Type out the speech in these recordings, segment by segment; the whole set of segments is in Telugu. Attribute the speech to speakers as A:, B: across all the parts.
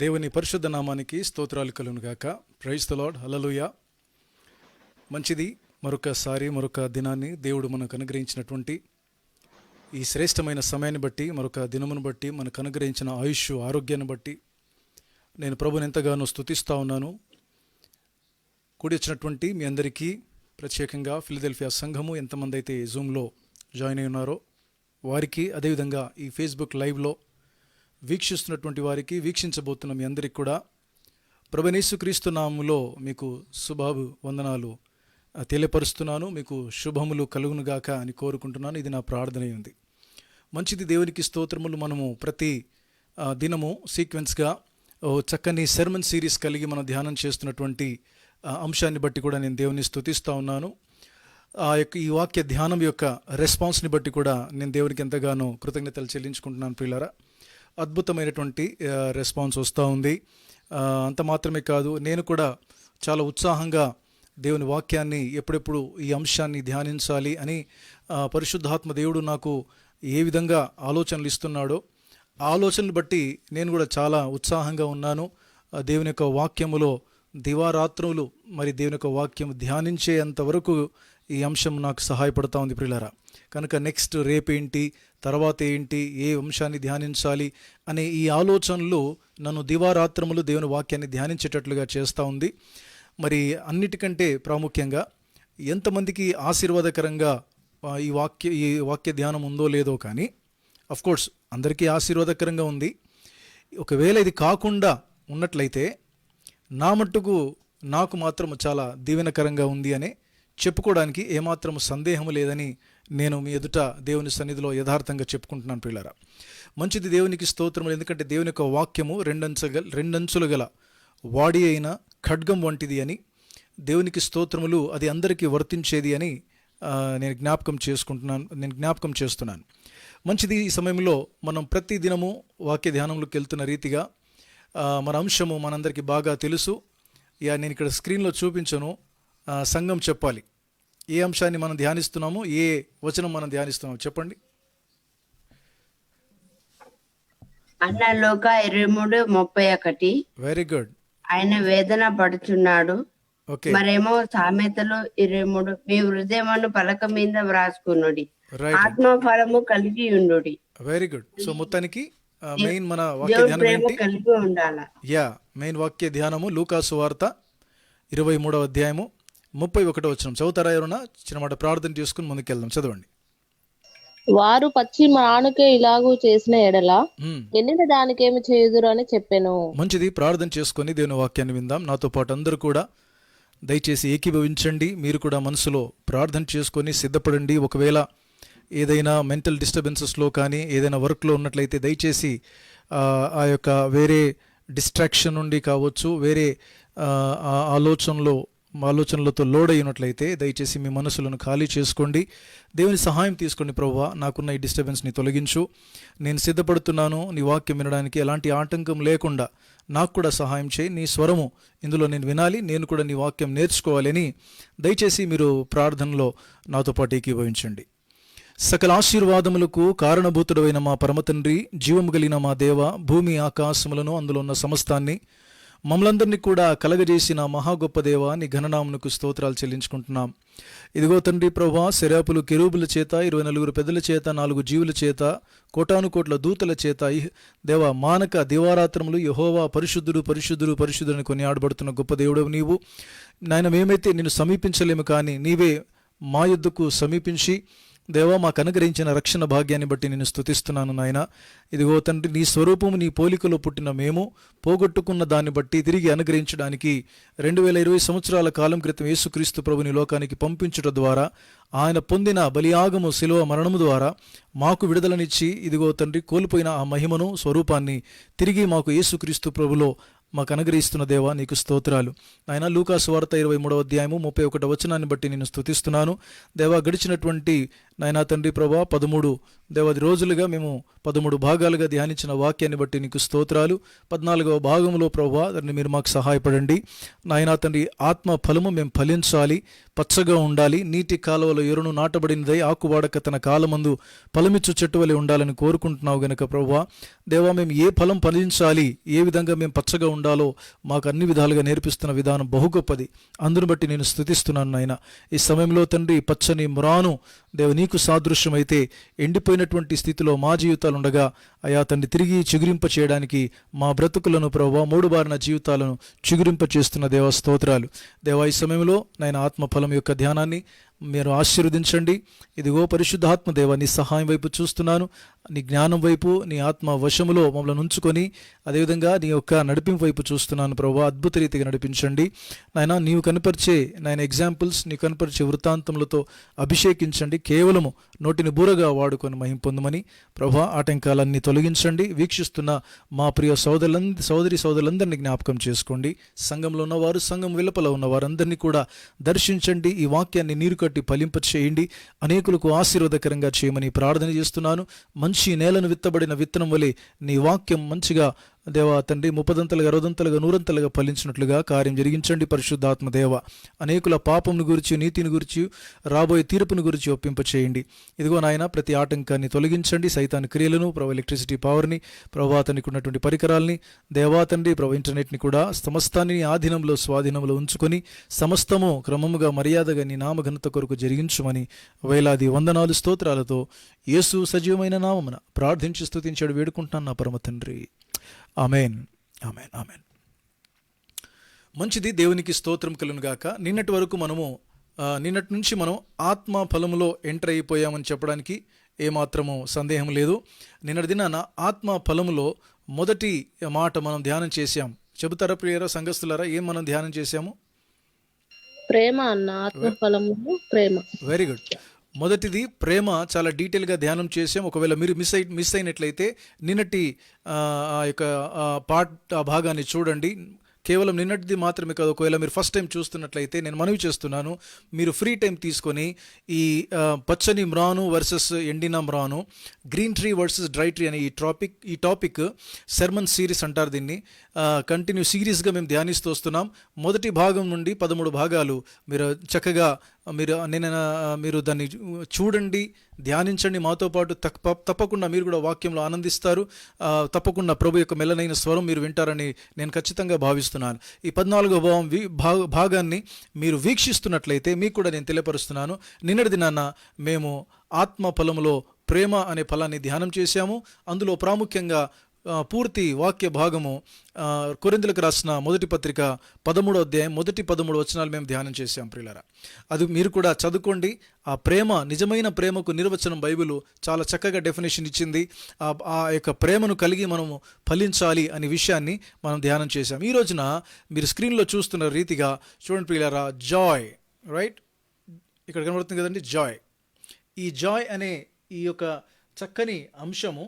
A: దేవుని పరిశుద్ధ నామానికి స్తోత్రాలు కలుగును గాక. Praise the Lord. హల్లెలూయా. మంచిది, మరొక దినాన్ని దేవుడు మనకు అనుగ్రహించినటువంటి ఈ శ్రేష్టమైన సమయాన్ని బట్టి, మరొక దినమును బట్టి, మనకు అనుగ్రహించిన ఆయుష్ ఆరోగ్యాన్ని బట్టి నేను ప్రభుని ఎంతగానో స్తుతిస్తూ ఉన్నాను. కూడి వచ్చినటువంటి మీ అందరికీ ప్రత్యేకంగా ఫిలదెల్ఫియా సంఘము ఎంతమంది అయితే జూమ్లో జాయిన్ అయి ఉన్నారో వారికి, అదేవిధంగా ఈ ఫేస్బుక్ లైవ్లో వీక్షిస్తున్నటువంటి వారికి, వీక్షించబోతున్న మీ అందరికీ కూడా ప్రభువైన యేసుక్రీస్తు నామములో మీకు శుభాభి వందనాలు తెలియపరుస్తున్నాను. మీకు శుభములు కలుగునుగాక అని కోరుకుంటున్నాను. ఇది నా ప్రార్థన ఉంది. మంచిది, దేవునికి స్తోత్రములు. మనము ప్రతి దినము సీక్వెన్స్గా చక్కని సెర్మన్ సిరీస్ కలిగి మనం ధ్యానం చేస్తున్నటువంటి అంశాన్ని బట్టి కూడా నేను దేవుని స్తుతిస్తూ ఉన్నాను. ఈ వాక్య ధ్యానం యొక్క రెస్పాన్స్ని బట్టి కూడా నేను దేవునికి ఎంతగానో కృతజ్ఞతలు చెల్లించుకుంటున్నాను. ప్రియులారా, అద్భుతమైనటువంటి రెస్పాన్స్ వస్తూ ఉంది. అంత మాత్రమే కాదు, నేను కూడా చాలా ఉత్సాహంగా దేవుని వాక్యాన్ని ఎప్పుడెప్పుడు ఈ అంశాన్ని ధ్యానించాలి అని పరిశుద్ధాత్మ దేవుడు నాకు ఏ విధంగా ఆలోచనలు ఇస్తున్నాడో ఆలోచనలు బట్టి నేను కూడా చాలా ఉత్సాహంగా ఉన్నాను. దేవుని యొక్క వాక్యములో దివారాత్రులు మరి దేవుని యొక్క వాక్యం ధ్యానించేంతవరకు ఈ అంశం నాకు సహాయపడుతూ ఉంది ప్రియులారా. కనుక నెక్స్ట్ రేపేంటి, తర్వాత ఏంటి, ఏ అంశాన్ని ధ్యానించాలి అనే ఈ ఆలోచనలు నన్ను దివారాత్రములు దేవుని వాక్యాన్ని ధ్యానించేటట్లుగా చేస్తూ ఉంది. మరి అన్నిటికంటే ప్రాముఖ్యంగా ఎంతమందికి ఆశీర్వాదకరంగా ఈ వాక్య ధ్యానం ఉందో లేదో కానీ అఫ్కోర్స్ అందరికీ ఆశీర్వాదకరంగా ఉంది. ఒకవేళ ఇది కాకుండా ఉన్నట్లయితే నా మట్టుకు నాకు మాత్రం చాలా దీవెనకరంగా ఉంది అని చెప్పుకోవడానికి ఏమాత్రం సందేహం లేదని నేను మీ ఎదుట దేవుని సన్నిధిలో యథార్థంగా చెప్పుకుంటున్నాను ప్రియులారా. మంచిది, దేవునికి స్తోత్రములు. ఎందుకంటే దేవుని యొక్క వాక్యము రెండంచులు గల వాడి అయిన ఖడ్గం వంటిది అని, దేవునికి స్తోత్రములు, అది అందరికీ వర్తించేది అని నేను జ్ఞాపకం చేస్తున్నాను. మంచిది, ఈ సమయంలో మనం ప్రతి దినము వాక్య ధ్యానంలోకి వెళ్తున్న రీతిగా మన అంశము మనందరికీ బాగా తెలుసు. నేను ఇక్కడ స్క్రీన్లో చూపించను, సంఘం చెప్పాలి ఏ అంశాన్ని మనం ధ్యానిస్తున్నాము, ఏ వచనం మనం ధ్యానిస్తున్నాము చెప్పండి.
B: అన్నలోక 23:31.
A: Very good.
B: ఆయన వేదన పడుచున్నాడు. మరేమో సామెతలు 23, మీ హృదయమును పలక మీద వ్రాసుకునుడి, ఆత్మఫలము కలిగి ఉండుడి.
A: Very good. సో మొత్తానికి మెయిన్ మన వాక్య ధ్యానం
B: కలిగి ఉండాలి.
A: మెయిన్ వాక్య ధ్యానము లూకా సువార్త 23వ అధ్యాయము 31వ వచనం. చదువుతారా ఎవరన్నా? చిన్న మాట ప్రార్థన చేసుకుని ముందుకెళ్దాం. చదవండి.
C: వారు పచ్చి మానుకే ఇలాగూ చేసిన ఎడల ఎండిన దానికేమి చేయుదురు అని చెప్పాను.
A: మంచిది, ప్రార్థన చేసుకొని దేవుని వాక్యాన్ని విందాం. నాతో పాటు అందరూ కూడా దయచేసి ఏకీభవించండి. మీరు కూడా మనసులో ప్రార్థన చేసుకొని సిద్ధపడండి. ఒకవేళ ఏదైనా మెంటల్ డిస్టర్బెన్సెస్లో కానీ ఏదైనా వర్క్లో ఉన్నట్లయితే దయచేసి ఆ యొక్క వేరే డిస్ట్రాక్షన్ నుండి కావచ్చు, వేరే ఆలోచనలతో లోడ్ అయినట్లయితే దయచేసి మీ మనసులను ఖాళీ చేసుకోండి. దేవుని సహాయం తీసుకోండి. ప్రభువా, నాకున్న ఈ డిస్టర్బెన్స్ని తొలగించు, నేను సిద్ధపడుతున్నాను నీ వాక్యం వినడానికి, ఎలాంటి ఆటంకం లేకుండా నాకు కూడా సహాయం చేయి. నీ స్వరము ఇందులో నేను వినాలి, నేను కూడా నీ వాక్యం నేర్చుకోవాలని దయచేసి మీరు ప్రార్థనలో నాతో పాటు ఏకీభవించండి. సకల ఆశీర్వాదములకు కారణభూతుడైన మా పరమతండ్రి, జీవము కలిగిన మా దేవ, భూమి ఆకాశములను అందులో ఉన్న సమస్తాన్ని మమ్మలందరినీ కూడా కలగజేసిన మహా గొప్ప దేవ, నీ ఘననామమునకు స్తోత్రాలు చెల్లించుకుంటున్నాం. ఇదిగో తండ్రి ప్రభువా, శరాపులు కెరూబుల చేత, 24 పెద్దల చేత, 4 జీవుల చేత, కోటానుకోట్ల దూతల చేత దేవ మానక దివారాత్రములు యెహోవా పరిశుద్ధుడు పరిశుద్ధుడు పరిశుద్ధుడు అని కొనియాడబడుతున్న గొప్ప దేవుడవు నీవు. నాయన, మేమైతే నిన్ను సమీపించలేము, కానీ నీవే మా యొద్దకు సమీపించి దేవా మాకు అనుగ్రహించిన రక్షణ భాగ్యాన్ని బట్టి నేను స్తుతిస్తున్నాను నాయన. ఇదిగో తండ్రి, నీ స్వరూపము నీ పోలికలో పుట్టిన మేము పోగొట్టుకున్న దాన్ని బట్టి తిరిగి అనుగ్రహించడానికి 2020 సంవత్సరాల కాలం క్రితం యేసుక్రీస్తు ప్రభుని లోకానికి పంపించుట ద్వారా, ఆయన పొందిన బలియాగము శిలువ మరణము ద్వారా మాకు విడుదలనిచ్చి, ఇదిగో తండ్రి, కోల్పోయిన ఆ మహిమను స్వరూపాన్ని తిరిగి మాకు యేసుక్రీస్తు ప్రభులో మాకు అనుగ్రహిస్తున్న దేవా నీకు స్తోత్రాలు. ఆయన లూకా సువార్త 23వ అధ్యాయము 31వ వచనాన్ని బట్టి నేను స్తుతిస్తున్నాను. దేవా, గడిచినటువంటి నాయనా తండ్రి ప్రభా 13 దేవాది రోజులుగా మేము 13 భాగాలుగా ధ్యానించిన వాక్యాన్ని బట్టి నీకు స్తోత్రాలు. 14వ భాగంలో ప్రభా దాన్ని మీరు మాకు సహాయపడండి. నాయనా తండ్రి ఆత్మ ఫలము మేము ఫలించాలి, పచ్చగా ఉండాలి, నీటి కాలువలో ఎరును నాటబడినదై ఆకువాడక తన కాలమందు ఫలమిచ్చు చెట్టు వలె ఉండాలని కోరుకుంటున్నావు గనక ప్రభా దేవా మేము ఏ ఫలం ఫలించాలి, ఏ విధంగా మేము పచ్చగా ఉండాలో మాకు అన్ని విధాలుగా నేర్పిస్తున్న విధానం బహు గొప్పది. అందును బట్టి నేను స్తుతిస్తున్నాను నాయన. ఈ సమయంలో తండ్రి పచ్చని మ్రాను దేవ నీకు సాదృశ్యమైతే ఎండిపోయినటువంటి స్థితిలో మా జీవితాలు ఉండగా అయా తండ్రి తిరిగి చిగురింప చేయడానికి మా బ్రతుకులను ప్రభావ మూడుబారిన జీవితాలను చిగురింప చేస్తున్న దేవ స్తోత్రాలు. దేవా ఈ సమయంలో నాయన ఆత్మఫలం యొక్క ధ్యానాన్ని మీరు ఆశీర్వదించండి. ఇదిగో పరిశుద్ధాత్మ దేవ నీ సహాయం వైపు చూస్తున్నాను, నీ జ్ఞానం వైపు, నీ ఆత్మ వశములో మమ్మల్ని ఉంచుకొని అదేవిధంగా నీ యొక్క నడిపింపు వైపు చూస్తున్నాను ప్రభు. అద్భుత రీతిగా నడిపించండి నాయన. నీవు కనపరిచే నాయన ఎగ్జాంపుల్స్, నీవు కనపరిచే వృత్తాంతములతో అభిషేకించండి. కేవలము నోటిని బూరగా వాడుకొని మహిం పొందమని ప్రభు ఆటంకాలన్నీ తొలగించండి. వీక్షిస్తున్న మా ప్రియ సోదరి సోదరులందరినీ జ్ఞాపకం చేసుకోండి. సంఘంలో ఉన్నవారు, సంఘం వెలుపల ఉన్న వారందరినీ కూడా దర్శించండి. ఈ వాక్యాన్ని నీరు కట్టి ఫలింప చేయండి, అనేకులకు ఆశీర్వాదకరంగా చేయమని ప్రార్థన చేస్తున్నాను. మంచి నేలను విత్తబడిన విత్తనం వలె నీ వాక్యం మంచిగా దేవా తండ్రి 30ంతలుగా 60ంతలుగా 100ంతలుగా ఫలించినట్లుగా కార్యం జరిగించండి పరిశుద్ధాత్మ దేవ. అనేకుల పాపంను గురించి, నీతిని గురించి, రాబోయే తీర్పును గురించి ఒప్పింప చేయండి. ఇదిగో నాయన ప్రతి ఆటంకాన్ని తొలగించండి. సైతాన్ క్రియలను ప్రభు, ఎలక్ట్రిసిటీ పవర్ని ప్రభు, అతనికి ఉన్నటువంటి పరికరాలని దేవా తండ్రి ప్రభు, ఇంటర్నెట్ని కూడా సమస్తాన్ని ఆధీనంలో స్వాధీనంలో ఉంచుకొని సమస్తము క్రమముగా మర్యాదగా నీ నామఘనత కొరకు జరిగించమని వేలాది వందనాలు స్తోత్రాలతో యేసు సజీవమైన నామమున ప్రార్థించి స్తుతించాడు వేడుకుంటున్నాను నా పరమ తండ్రి. Amen, amen, amen. మంచిది, దేవునికి స్తోత్రం కలుగును గాక. నిన్నటి వరకు నిన్నటి నుంచి మనం ఆత్మ ఫలములో ఎంటర్ అయిపోయామని చెప్పడానికి ఏమాత్రము సందేహం లేదు. నిన్నటి దినాన ఆత్మ ఫలములో మొదటి మాట మనం ధ్యానం చేశాం. చెబుతారా ప్రియరా సంఘస్థులారా, ఏం మనం ధ్యానం చేశాము?
C: ప్రేమ అన్న. ఆత్మ ఫలము ప్రేమ.
A: Very good. మొదటిది ప్రేమ. చాలా డీటెయిల్గా ధ్యానం చేసాం. ఒకవేళ మీరు మిస్ అయినట్లయితే నిన్నటి ఆ యొక్క ఆ భాగాన్ని చూడండి. కేవలం నిన్నటిది మాత్రమే కాదు, ఒకవేళ మీరు ఫస్ట్ టైం చూస్తున్నట్లయితే నేను మనవి చేస్తున్నాను, మీరు ఫ్రీ టైం తీసుకొని ఈ పచ్చని మ్రాను వర్సెస్ ఎండిన మ్రాను, green tree versus dry tree అనే ఈ టాపిక్ సెర్మన్ సిరీస్ అంటారు దీన్ని. కంటిన్యూ సిరీస్గా మేము ధ్యానిస్తూ వస్తున్నాం. మొదటి భాగం నుండి 13 భాగాలు మీరు చక్కగా మీరు దాన్ని చూడండి, ధ్యానించండి. మాతో పాటు తప్పకుండా మీరు కూడా వాక్యంలో ఆనందిస్తారు. తప్పకుండా ప్రభు యొక్క మెల్లనైన స్వరం మీరు వింటారని నేను ఖచ్చితంగా భావిస్తున్నాను. ఈ 14వ భాగాన్ని మీరు వీక్షిస్తున్నట్లయితే మీకు కూడా నేను తెలియపరుస్తున్నాను. నిన్నటి దినాన మేము ఆత్మ ఫలములో ప్రేమ అనే ఫలాన్ని ధ్యానం చేశాము. అందులో ప్రాముఖ్యంగా పూర్తి వాక్య భాగము కొరింథీయులకు రాసిన మొదటి పత్రిక 13వ అధ్యాయం మొదటి 13 వచనాలు మేము ధ్యానం చేశాం ప్రియులారా. అది మీరు కూడా చదువుకోండి. ఆ ప్రేమ, నిజమైన ప్రేమకు నిర్వచనం బైబిల్ చాలా చక్కగా డెఫినేషన్ ఇచ్చింది. ఆ యొక్క ప్రేమను కలిగి మనము ఫలించాలి అనే విషయాన్ని మనం ధ్యానం చేశాం. ఈ రోజున మీరు స్క్రీన్లో చూస్తున్న రీతిగా చూడండి ప్రియులారా, జాయ్, రైట్, ఇక్కడ కనబడుతుంది కదండి జాయ్. ఈ జాయ్ అనే ఈ యొక్క చక్కని అంశము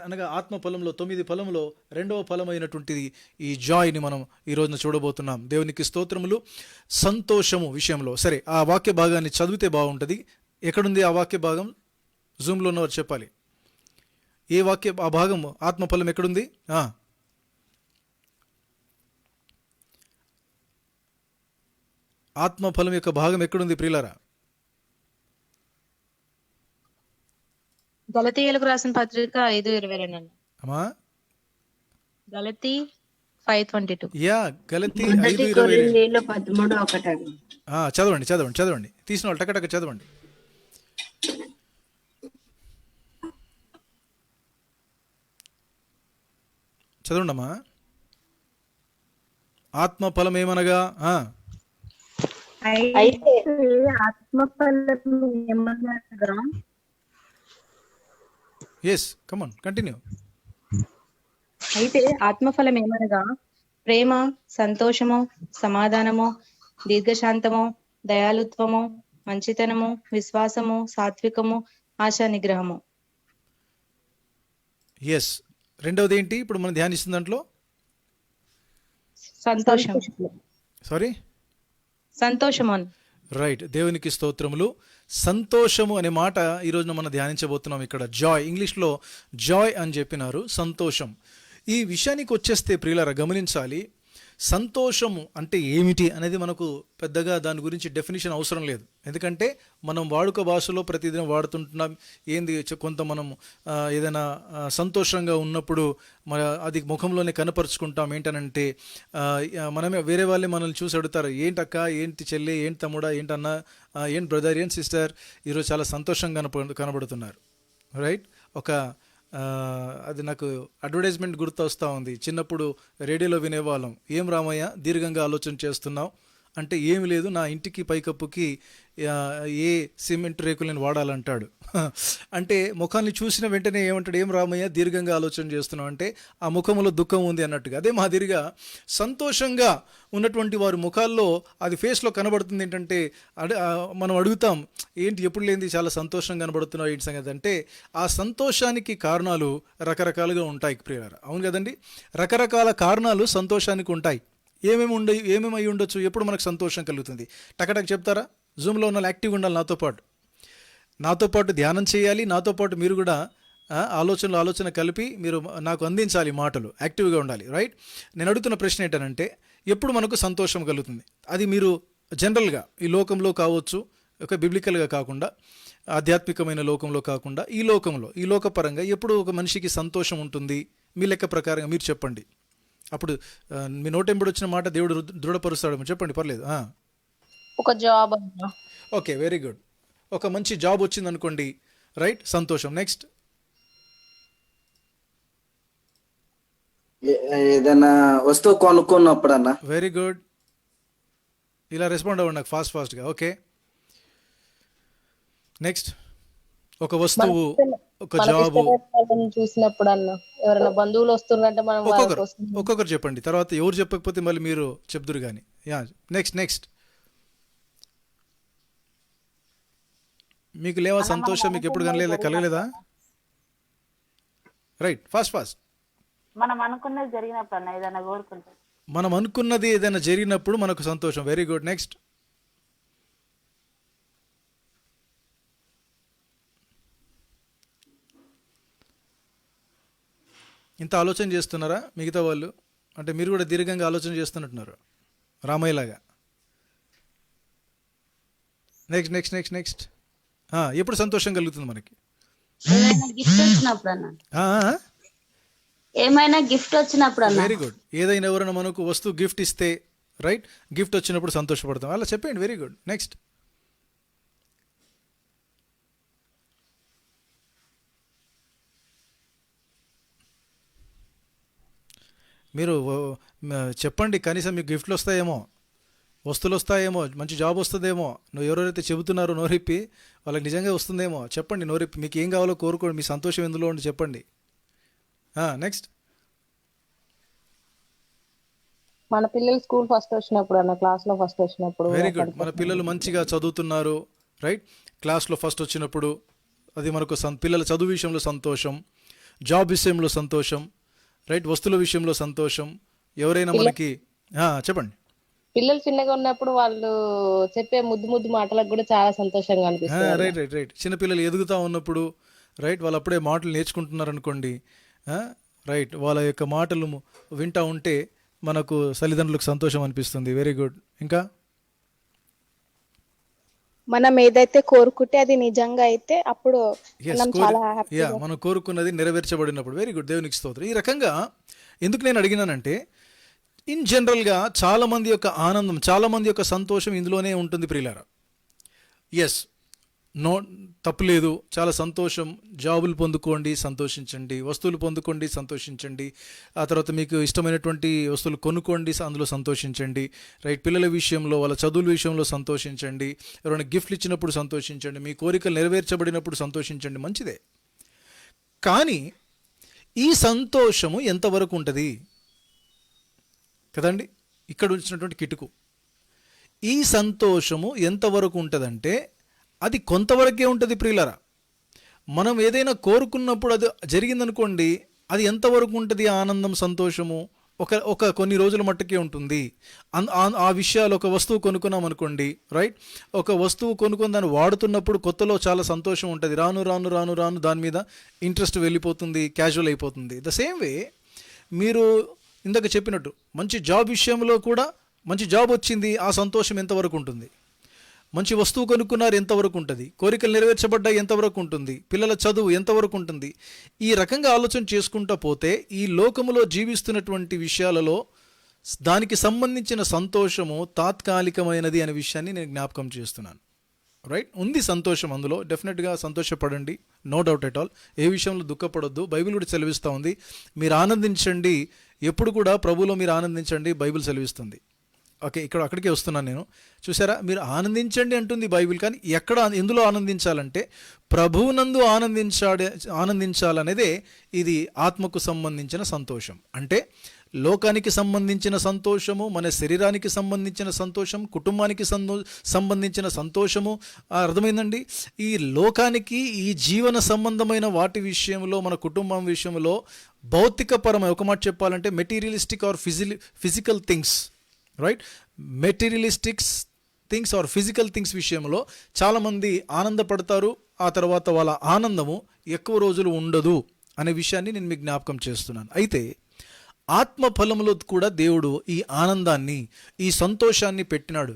A: అనగా ఆత్మ ఫలంలో 9 ఫలంలో 2వ ఫలమైనటువంటిది ఈ జాయ్ని మనం ఈ రోజున చూడబోతున్నాం. దేవునికి స్తోత్రములు. సంతోషము విషయంలో సరే, ఆ వాక్య భాగాన్ని చదివితే బాగుంటుంది. ఎక్కడుంది ఆ వాక్య భాగం? జూమ్లో ఉన్నవారు చెప్పాలి. ఏ వాక్య ఆ భాగం ఆత్మఫలం ఎక్కడుంది? ఆత్మఫలం యొక్క భాగం ఎక్కడుంది ప్రియులారా?
D: గలతీయులకు రాసిన పత్రిక 5:22 అమ్మా. గలతీ 5:22.
A: యా, గలతీ
B: 5:22.
A: చదవండి తీసిన వాళ్ళు టకటక చదవండి. చదవండమ్మా. ఆత్మఫలం ఏమనగా
D: అయితే ఆత్మఫలం ఏమనగా ప్రేమ, సంతోషము, సమాధానము, దీర్ఘశాంతము, దయాలుత్వము, మంచితనము, విశ్వాసము, సాత్వికము, ఆశా నిగ్రహము.
A: ఎస్. రెండవది ఏంటి ఇప్పుడు మనం ధ్యానిస్తున్న దాంట్లో?
D: సంతోషం.
A: సారీ,
D: సంతోషము.
A: రైట్, దేవునికి స్తోత్రములు. సంతోషము అనే మాట ఈరోజున మనం ధ్యానించబోతున్నాం. ఇక్కడ జాయ్, ఇంగ్లీష్లో జాయ్ అని చెప్పినారు, సంతోషం. ఈ విషయానికి వచ్చేస్తే ప్రియులారా గమనించాలి, సంతోషము అంటే ఏమిటి అనేది మనకు పెద్దగా దాని గురించి డెఫినేషన్ అవసరం లేదు. ఎందుకంటే మనం వాడుక భాషలో ప్రతిదినం వాడుతుంటున్నాం. ఏంది కొంత మనం ఏదైనా సంతోషంగా ఉన్నప్పుడు అది ముఖంలోనే కనపరుచుకుంటాం. ఏంటనంటే మనమే వేరే వాళ్ళే మనల్ని చూసి అడుగుతారు, ఏంటక్క, ఏంటి చెల్లి, ఏంటి తమ్ముడా, ఏంటన్నా, ఏంటి బ్రదర్, ఏంటి సిస్టర్, ఈరోజు చాలా సంతోషంగా కనబడుతున్నారు. రైట్, ఒక అది నాకు అడ్వర్టైజ్మెంట్ గుర్తు వస్తూ ఉంది. చిన్నప్పుడు రేడియోలో వినేవాళ్ళం, ఏం రామయ్య దీర్ఘంగా ఆలోచన చేస్తున్నావు అంటే, ఏమి లేదు, నా ఇంటికి పైకప్పుకి ఏ సిమెంట్ రేకులు నేను వాడాలంటాడు. అంటే ముఖాన్ని చూసిన వెంటనే ఏమంటాడు, ఏం రామయ్య దీర్ఘంగా ఆలోచన చేస్తున్నావు అంటే ఆ ముఖంలో దుఃఖం ఉంది అన్నట్టుగా. అదే మాదిరిగా సంతోషంగా ఉన్నటువంటి వారి ముఖాల్లో అది ఫేస్లో కనబడుతుంది. ఏంటంటే మనం అడుగుతాం, ఏంటి ఎప్పుడు లేనిది చాలా సంతోషంగా కనబడుతున్నావు, ఏంటి సంగతి అంటే ఆ సంతోషానికి కారణాలు రకరకాలుగా ఉంటాయి ప్రియులారా. అవును కదండి, రకరకాల కారణాలు సంతోషానికి ఉంటాయి. ఏమేమి అయి ఉండొచ్చు, ఎప్పుడు మనకు సంతోషం కలుగుతుంది? టకటక్ చెప్తారా? జూమ్లో ఉన్న యాక్టివ్గా ఉండాలి, నాతో పాటు ధ్యానం చేయాలి, నాతో పాటు మీరు కూడా ఆలోచన కలిపి మీరు నాకు అందించాలి మాటలు, యాక్టివ్గా ఉండాలి. రైట్, నేను అడుగుతున్న ప్రశ్న ఏంటంటే, ఎప్పుడు మనకు సంతోషం కలుగుతుంది? అది మీరు జనరల్గా ఈ లోకంలో కావచ్చు, ఒక బిబ్లికల్గా కాకుండా ఆధ్యాత్మికమైన లోకంలో కాకుండా ఈ లోకపరంగా ఎప్పుడు ఒక మనిషికి సంతోషం ఉంటుంది మీ లెక్క ప్రకారంగా మీరు చెప్పండి. అప్పుడు మీ నోటెంబడి వచ్చిన మాట దేవుడు దృఢపరుస్తాడు, చెప్పండి, పర్లేదు.
C: ఒక జాబ్.
A: Okay, very good. ఒక మంచి జాబ్ వచ్చింది అనుకోండి, రైట్, సంతోషం. నెక్స్ట్,
E: ఏదైనా వస్తువు కొనుక్కున్నప్పుడు అన్న.
A: వెరీ గుడ్, ఇలా రెస్పాండ్ అవ్వండి నాకు ఫాస్ట్గా. ఓకే, నెక్స్ట్, ఒక వస్తువు, ఒక జాబ్
C: చూసినప్పుడు అన్న, ఎవరైనా బంధువులు వస్తున్నారంటే మనం
A: ఒక్కొక్కరు చెప్పండి, తర్వాత ఎవరు చెప్పకపోతే మళ్ళీ మీరు చెప్దురు కానీ. యా, నెక్స్ట్ మీకు లేవా సంతోషం? మీకు ఎప్పుడు కలగలేదా? Right, fast.
F: మనం అనుకున్నది జరిగినప్పుడు అన్న, ఏదైనా కోరుకుంటే
A: మనం అనుకున్నది ఏదైనా జరిగినప్పుడు మనకు సంతోషం. Very good, next. ఇంత ఆలోచన చేస్తున్నారా మిగతా వాళ్ళు? అంటే మీరు కూడా దీర్ఘంగా ఆలోచన చేస్తున్నట్టున్నారు రామయ్యలాగా. నెక్స్ట్. ఎప్పుడు సంతోషం కలుగుతుంది మనకి?
F: ఏమైనా గిఫ్ట్ వచ్చినప్పుడు.
A: వెరీ గుడ్, ఏదైనా ఎవరైనా మనకు వస్తువు గిఫ్ట్ ఇస్తే, రైట్, గిఫ్ట్ వచ్చినప్పుడు సంతోషపడతాం, అలా చెప్పండి. Very good, next. మీరు చెప్పండి, కనీసం మీకు గిఫ్ట్లు వస్తాయేమో, వస్తువులు వస్తాయేమో, మంచి జాబ్ వస్తుందేమో. నువ్వు ఎవరైతే చెబుతున్నారో నోరిప్పి వాళ్ళకి నిజంగా వస్తుందేమో చెప్పండి. నోరిప్పి మీకు ఏం కావాలో కోరుకోండి, మీ సంతోషం ఎందులో ఉండి చెప్పండి. నెక్స్ట్,
C: మన పిల్లలు స్కూల్ ఫస్ట్ వచ్చినప్పుడు అన్న, క్లాస్లో ఫస్ట్ వచ్చినప్పుడు.
A: వెరీ గుడ్, మన పిల్లలు మంచిగా చదువుతున్నారు, రైట్, క్లాస్లో ఫస్ట్ వచ్చినప్పుడు అది మనకు పిల్లల చదువు విషయంలో సంతోషం, జాబ్ విషయంలో సంతోషం, రైట్, వస్తువుల విషయంలో సంతోషం. ఎవరైనా మనకి చెప్పండి.
C: పిల్లలు చిన్నగా ఉన్నప్పుడు వాళ్ళు చెప్పే ముద్దు మాటలకు కూడా చాలా సంతోషంగా అనిపిస్తుంది.
A: రైట్. చిన్నపిల్లలు ఎదుగుతూ ఉన్నప్పుడు, రైట్, వాళ్ళు అప్పుడే మాటలు నేర్చుకుంటున్నారు అనుకోండి, రైట్, వాళ్ళ యొక్క మాటలు వింటూ ఉంటే మనకు తల్లిదండ్రులకు సంతోషం అనిపిస్తుంది. Very good. ఇంకా
G: మనం ఏదైతే కోరుకుంటే అది నిజంగా అయితే అప్పుడు
A: మనం కోరుకున్నది నెరవేర్చబడినప్పుడు. వెరీ గుడ్, దేవునికి స్తోత్రం. ఈ రకంగా ఎందుకు నేను అడిగినానంటే, ఇన్ జనరల్గా చాలామంది యొక్క ఆనందం, చాలామంది యొక్క సంతోషం ఇందులోనే ఉంటుంది ప్రియులారా. ఎస్, నో తప్పులేదు, చాలా సంతోషం. జాబులు పొందుకోండి, సంతోషించండి. వస్తువులు పొందుకోండి, సంతోషించండి. ఆ తర్వాత మీకు ఇష్టమైనటువంటి వస్తువులు కొనుక్కోండి, అందులో సంతోషించండి. రైట్, పిల్లల విషయంలో, వాళ్ళ చదువుల విషయంలో సంతోషించండి. ఎవరైనా గిఫ్ట్లు ఇచ్చినప్పుడు సంతోషించండి. మీ కోరికలు నెరవేర్చబడినప్పుడు సంతోషించండి, మంచిదే. కానీ ఈ సంతోషము ఎంతవరకు ఉంటుంది కదండి? ఇక్కడ వచ్చినటువంటి కిటుకు, ఈ సంతోషము ఎంతవరకు ఉంటుందంటే అది కొంతవరకే ఉంటుంది ప్రియులరా. మనం ఏదైనా కోరుకున్నప్పుడు అది జరిగిందనుకోండి, అది ఎంతవరకు ఉంటుంది ఆనందం, సంతోషము? ఒక కొన్ని రోజుల మట్టుకే ఉంటుంది. ఆ విషయాలు, ఒక వస్తువు కొనుక్కున్నాం అనుకోండి, రైట్, ఒక వస్తువు కొనుక్కొని దాన్ని వాడుతున్నప్పుడు కొత్తలో చాలా సంతోషం ఉంటుంది, రాను రాను రాను రాను దాని మీద ఇంట్రెస్ట్ వెళ్ళిపోతుంది, క్యాజువల్ అయిపోతుంది. ద సేమ్ వే మీరు ఇందాక చెప్పినట్టు మంచి జాబ్ విషయంలో కూడా, మంచి జాబ్ వచ్చింది, ఆ సంతోషం ఎంతవరకు ఉంటుంది, మంచి వస్తువు కొనుక్కున్నారు ఎంతవరకు ఉంటుంది, కోరికలు నెరవేర్చబడ్డాయి ఎంతవరకు ఉంటుంది, పిల్లల చదువు ఎంతవరకు ఉంటుంది. ఈ రకంగా ఆలోచన చేసుకుంటూ పోతే ఈ లోకములో జీవిస్తున్నటువంటి విషయాలలో దానికి సంబంధించిన సంతోషము తాత్కాలికమైనది అనే విషయాన్ని నేను జ్ఞాపకం చేస్తున్నాను. రైట్, ఉంది సంతోషం అందులో, డెఫినెట్గా సంతోషపడండి, నో డౌట్ ఎట్ ఆల్. ఏ విషయంలో దుఃఖపడొద్దు. బైబిల్ కూడా సెలవిస్తూ ఉంది, మీరు ఆనందించండి, ఎప్పుడు కూడా ప్రభువులో మీరు ఆనందించండి, బైబిల్ సెలవిస్తుంది. ఓకే, అక్కడికే వస్తున్నాను నేను. చూసారా, మీరు ఆనందించండి అంటుంది బైబిల్, కానీ ఎందులో ఆనందించాలంటే ప్రభువునందు ఆనందించాలనేదే ఇది ఆత్మకు సంబంధించిన సంతోషం. అంటే లోకానికి సంబంధించిన సంతోషము, మన శరీరానికి సంబంధించిన సంతోషం, కుటుంబానికి సంబంధించిన సంతోషము, అర్థమైందండి. ఈ లోకానికి, ఈ జీవన సంబంధమైన వాటి విషయంలో, మన కుటుంబం విషయంలో భౌతికపరమైన, ఒక మాట చెప్పాలంటే materialistic or physical things, right, materialistics things or physical things విషయంలో చాలామంది ఆనందపడతారు, ఆ తర్వాత వాళ్ళ ఆనందము ఎక్కువ రోజులు ఉండదు అనే విషయాన్ని నేను మీకు జ్ఞాపకం చేస్తున్నాను. అయితే ఆత్మ ఫలములో కూడా దేవుడు ఈ ఆనందాన్ని, ఈ సంతోషాన్ని పెట్టినాడు.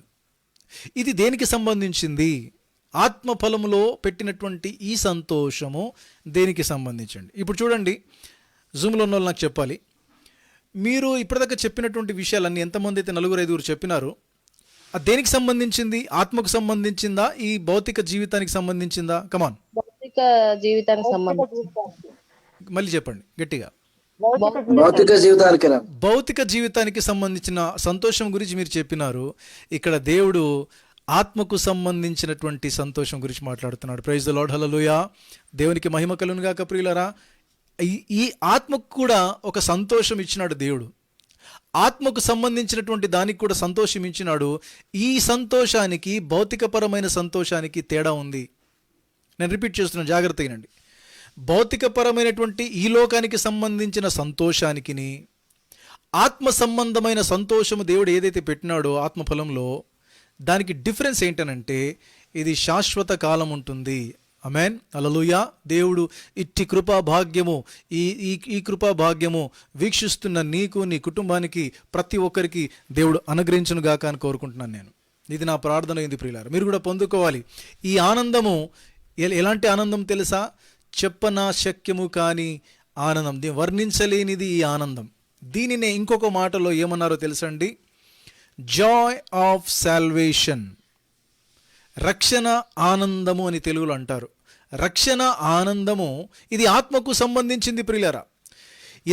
A: ఇది దేనికి సంబంధించింది? ఆత్మ ఫలములో పెట్టినటువంటి ఈ సంతోషము దేనికి సంబంధించండి? ఇప్పుడు చూడండి, జూమ్లో ఉన్న వాళ్ళు నాకు చెప్పాలి, మీరు ఇప్పటిదాకా చెప్పినటువంటి విషయాలన్నీ ఎంతమంది అయితే 4-5 చెప్పినారు, అది దేనికి సంబంధించింది? ఆత్మకు సంబంధించిందా, ఈ భౌతిక జీవితానికి సంబంధించిందా? కమాన్,
C: భౌతిక జీవితానికి సంబంధించి.
A: మళ్ళీ చెప్పండి గట్టిగా.
E: భౌతిక జీవితానికి
A: భౌతిక జీవితానికి సంబంధించిన సంతోషం గురించి మీరు చెప్పినారు. ఇక్కడ దేవుడు ఆత్మకు సంబంధించినటువంటి సంతోషం గురించి మాట్లాడుతున్నాడు. ప్రైజ్ ద లార్డ్, హల్లెలూయా. దేవునికి మహిమ కలుగును గాక. ప్రియులారా, ఈ ఆత్మకు కూడా ఒక సంతోషం ఇచ్చినాడు దేవుడు. ఆత్మకు సంబంధించినటువంటి దానికి కూడా సంతోషం ఇచ్చినాడు. ఈ సంతోషానికి, భౌతికపరమైన సంతోషానికి తేడా ఉంది. నేను రిపీట్ చేస్తున్నాను, జాగ్రత్తగా వినండి. భౌతికపరమైనటువంటి ఈ లోకానికి సంబంధించిన సంతోషానికి, ఆత్మ సంబంధమైన సంతోషము దేవుడు ఏదైతే పెట్టినాడో ఆత్మఫలంలో, దానికి డిఫరెన్స్ ఏంటనంటే ఇది శాశ్వత కాలం ఉంటుంది. ఆమేన్, హల్లెలూయా. దేవుడు ఇట్టి కృపా భాగ్యము, ఈ కృపా భాగ్యము వీక్షిస్తున్న నీకు, నీ కుటుంబానికి, ప్రతి ఒక్కరికి దేవుడు అనుగ్రహించును గాక అని కోరుకుంటున్నాను నేను. ఇది నా ప్రార్థన అయింది ప్రియులారా, మీరు కూడా పొందుకోవాలి ఈ ఆనందము. ఎలాంటి ఆనందం తెలుసా? చెప్పనా శక్యము కాని ఆనందం, వర్ణించలేనిది ఈ ఆనందం. దీనినే ఇంకొక మాటలో ఏమన్నారో తెలుసండి? జాయ్ ఆఫ్ సాల్వేషన్, రక్షణ ఆనందము అని తెలుగులో అంటారు. రక్షణ ఆనందము ఇది ఆత్మకు సంబంధించింది ప్రియులారా.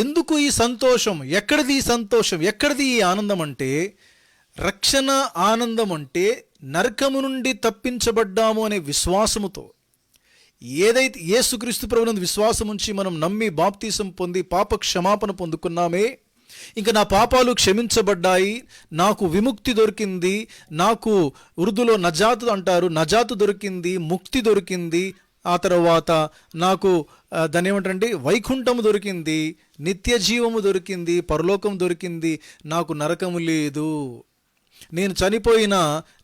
A: ఎందుకు ఈ సంతోషం? ఎక్కడిది ఈ సంతోషం? ఎక్కడిది ఈ ఆనందం? అంటే రక్షణ ఆనందం అంటే నరకము నుండి తప్పించబడ్డాము అనే విశ్వాసముతో, ఏదైతే యేసుక్రీస్తు ప్రభువునందు విశ్వాసం ఉంచి మనం నమ్మి బాప్తీసం పొంది పాప క్షమాపణ పొందుకున్నామే, ఇంకా నా పాపాలు క్షమించబడ్డాయి, నాకు విముక్తి దొరికింది, నాకు ఉర్దూలో నజాతు అంటారు, నజాతు దొరికింది, ముక్తి దొరికింది, ఆ తర్వాత నాకు దాన్ని ఏమంటారంటే వైకుంఠము దొరికింది, నిత్య జీవము దొరికింది, పరలోకం దొరికింది, నాకు నరకము లేదు, నేను చనిపోయినా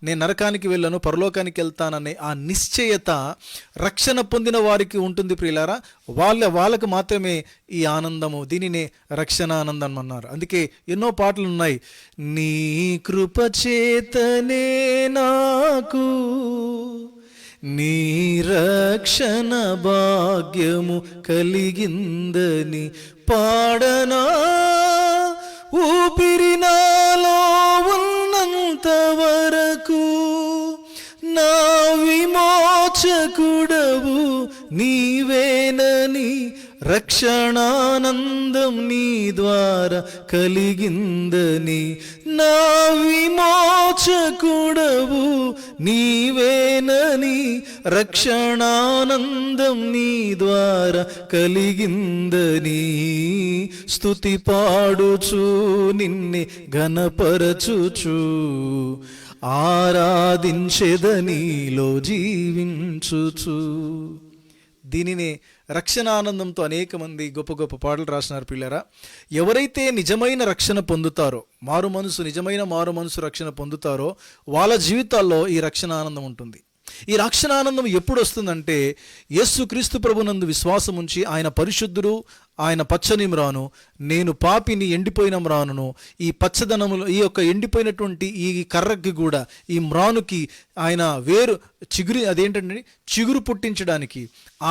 A: నేను నరకానికి వెళ్ళను, పరలోకానికి వెళ్తాననే ఆ నిశ్చయత రక్షణ పొందిన వారికి ఉంటుంది ప్రియులారా. వాళ్ళకు మాత్రమే ఈ ఆనందము, దీనినే రక్షణ ఆనందం అన్నారు. అందుకే ఎన్నో పాటలు ఉన్నాయి. నీ కృప చేతనే నాకు నీ రక్షణ భాగ్యము కలిగిందని పాడనా, ఊపిరి నాలో ఉన్నంత వరకు నా విమోచకుడవు నీవేనని, రక్షణానందం నీ ద్వారా కలిగిందని, నా విమోచకుడవు నీవేనని, రక్షణానందం నీ ద్వారా కలిగిందని, స్తుతి పాడుచు నిన్నే ఘనపరచుచు ఆరాధించెదనీలో జీవించుచు. దీనినే రక్షణ ఆనందంతో అనేక మంది గొప్ప గొప్ప పాటలు రాసినారు పిల్లరా. ఎవరైతే నిజమైన రక్షణ పొందుతారో, నిజమైన మారు మనసు రక్షణ పొందుతారో వాళ్ళ జీవితాల్లో ఈ రక్షణ ఆనందం ఉంటుంది. ఈ రక్షణ ఆనందం ఎప్పుడు వస్తుందంటే యేసుక్రీస్తు ప్రభునందు విశ్వాసం ఉంచి ఆయన పరిశుద్ధుడు, ఆయన పచ్చని మ్రాను, నేను పాపిని ఎండిపోయిన మ్రానును, ఈ పచ్చదనములో ఈ యొక్క ఎండిపోయినటువంటి ఈ కర్రకి కూడా ఈ మ్రానుకి ఆయన వేరు చిగురు పుట్టించడానికి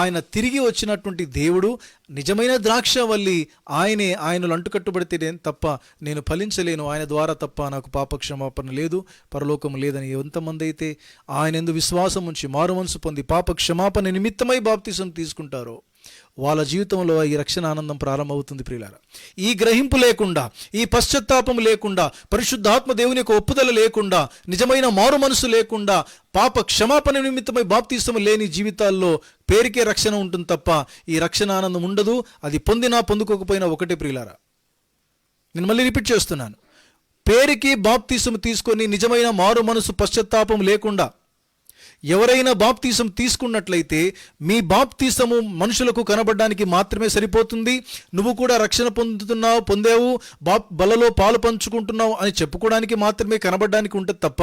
A: ఆయన తిరిగి వచ్చినటువంటి దేవుడు నిజమైన ద్రాక్షవల్లి ఆయనే. ఆయనలు అంటుకట్టుబడితే తప్ప నేను ఫలించలేను, ఆయన ద్వారా తప్ప నాకు పాపక్షమాపణ లేదు, పరలోకం లేదని ఎంతమంది అయితే ఆయన యందు విశ్వాసం ఉంచి మారు మనసు పొంది పాప క్షమాపణ నిమిత్తమై బాప్తిసం తీసుకుంటారో వాళ్ళ జీవితంలో ఈ రక్షణ ఆనందం ప్రారంభమవుతుంది ప్రియులారా. ఈ గ్రహింపు లేకుండా, ఈ పశ్చాత్తాపం లేకుండా, పరిశుద్ధాత్మ దేవుని యొక్క ఒప్పుదల లేకుండా, నిజమైన మారు మనసు లేకుండా, పాప క్షమాపణ నిమిత్తమై బాప్తిసం లేని జీవితాల్లో పేరుకే రక్షణ ఉంటుంది తప్ప ఈ రక్షణ ఆనందం ఉండదు. అది పొందినా పొందుకోకపోయినా ఒకటే ప్రియులారా. నేను మళ్ళీ రిపీట్ చేస్తున్నాను, పేరుకి బాప్తిసం తీసుకొని నిజమైన మారు మనసు పశ్చాత్తాపం లేకుండా ఎవరైనా బాప్తీసం తీసుకున్నట్లయితే మీ బాప్తీసము మనుషులకు కనబడడానికి మాత్రమే సరిపోతుంది. నువ్వు కూడా రక్షణ పొందావు, బలలో పాలు పంచుకుంటున్నావు అని చెప్పుకోవడానికి మాత్రమే కనబడడానికి ఉంటుంది తప్ప